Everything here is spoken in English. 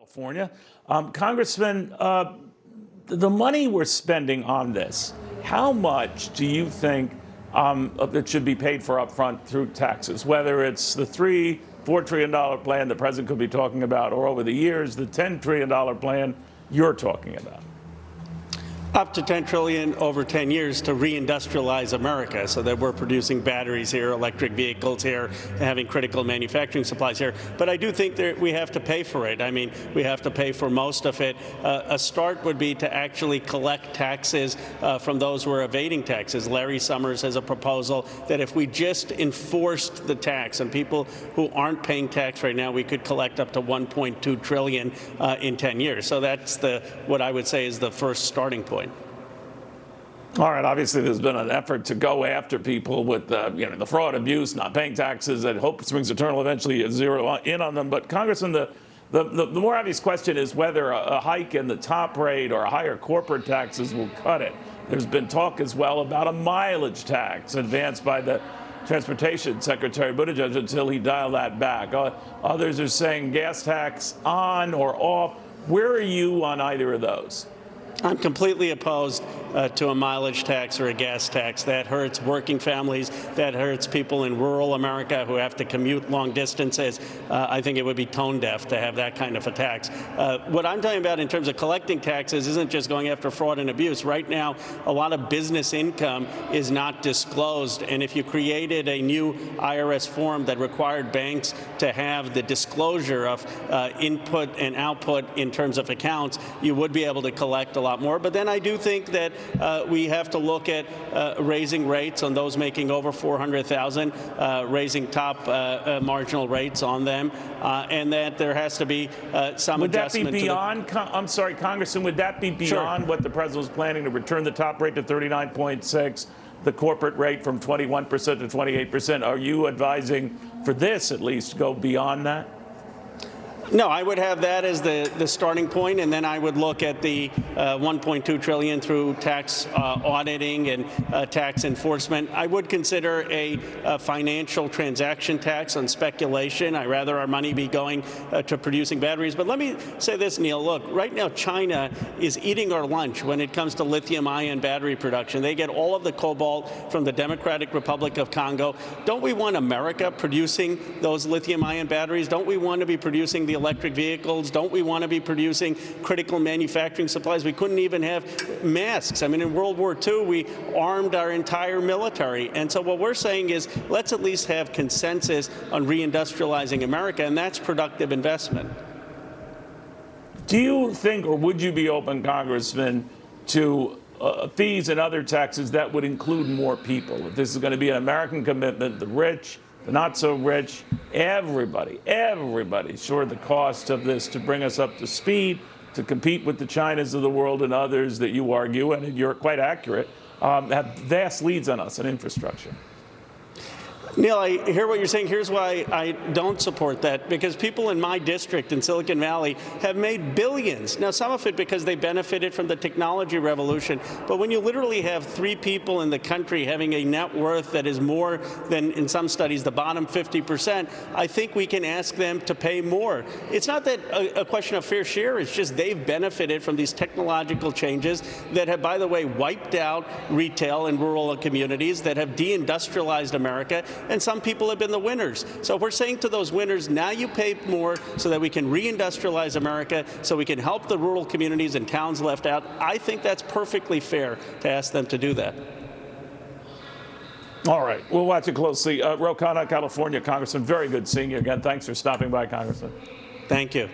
California. Congressman, the money we're spending on this, how much do you think it should be paid for upfront through taxes, whether it's the $4 trillion plan the president could be talking about, or over the years, the $10 trillion plan you're talking about? Up to $10 trillion over 10 years to reindustrialize America, so that we're producing batteries here, electric vehicles here, having critical manufacturing supplies here. But I do think that we have to pay for it. I mean, we have to pay for most of it. A start would be to actually collect taxes from those who are evading taxes. Larry Summers has a proposal that if we just enforced the tax on people who aren't paying tax right now, we could collect up to $1.2 trillion in 10 years. So that's what I would say is the first starting point. All right. Obviously, there's been an effort to go after people with the fraud, abuse, not paying taxes, and hope springs eternal. Eventually, you zero in on them. But Congressman, the more obvious question is whether a hike in the top rate or higher corporate taxes will cut it. There's been talk as well about a mileage tax advanced by the Transportation Secretary Buttigieg until he dialed that back. Others are saying gas tax on or off. Where are you on either of those? I'm completely opposed to a mileage tax or a gas tax. That hurts working families. That hurts people in rural America who have to commute long distances. I think it would be tone deaf to have that kind of a tax. What I'm talking about in terms of collecting taxes isn't just going after fraud and abuse. Right now, a lot of business income is not disclosed. And if you created a new IRS form that required banks to have the disclosure of input and output in terms of accounts, you would be able to collect a lot more. But then I do think that we have to look at raising rates on those making over $400,000, raising top marginal rates on them, and that there has to be some adjustment. Would that be beyond? I'm sorry, Congressman. Would that be beyond what the president was planning to return the top rate to 39.6, the corporate rate from 21% to 28%? Are you advising, for this at least, go beyond that? No, I would have that as the starting point, and then I would look at the $1.2 trillion through tax auditing and tax enforcement. I would consider a financial transaction tax on speculation. I'd rather our money be going to producing batteries. But let me say this, Neil. Look, right now China is eating our lunch when it comes to lithium-ion battery production. They get all of the cobalt from the Democratic Republic of Congo. Don't we want America producing those lithium-ion batteries? Don't we want to be producing the electric vehicles? Don't we want to be producing critical manufacturing supplies? We couldn't even have masks. I mean, in World War II, we armed our entire military. And so what we're saying is, let's at least have consensus on reindustrializing America, and that's productive investment. Do you think, or would you be open, Congressman, to fees and other taxes that would include more people? If this is going to be an American commitment, the rich, the not so rich, everybody sure the cost of this to bring us up to speed, to compete with the Chinas of the world and others that you argue, and you're quite accurate, have vast leads on us in infrastructure. Neil, I hear what you're saying. Here's why I don't support that, because people in my district in Silicon Valley have made billions. Now, some of it because they benefited from the technology revolution, but when you literally have 3 people in the country having a net worth that is more than, in some studies, the bottom 50%, I think we can ask them to pay more. It's not that a question of fair share, it's just they've benefited from these technological changes that have, by the way, wiped out retail in rural communities, that have deindustrialized America, and some people have been the winners. So we're saying to those winners, now you pay more so that we can reindustrialize America, so we can help the rural communities and towns left out. I think that's perfectly fair to ask them to do that. All right. We'll watch it closely. Khanna, California, Congressman, very good seeing you again. Thanks for stopping by, Congressman. Thank you.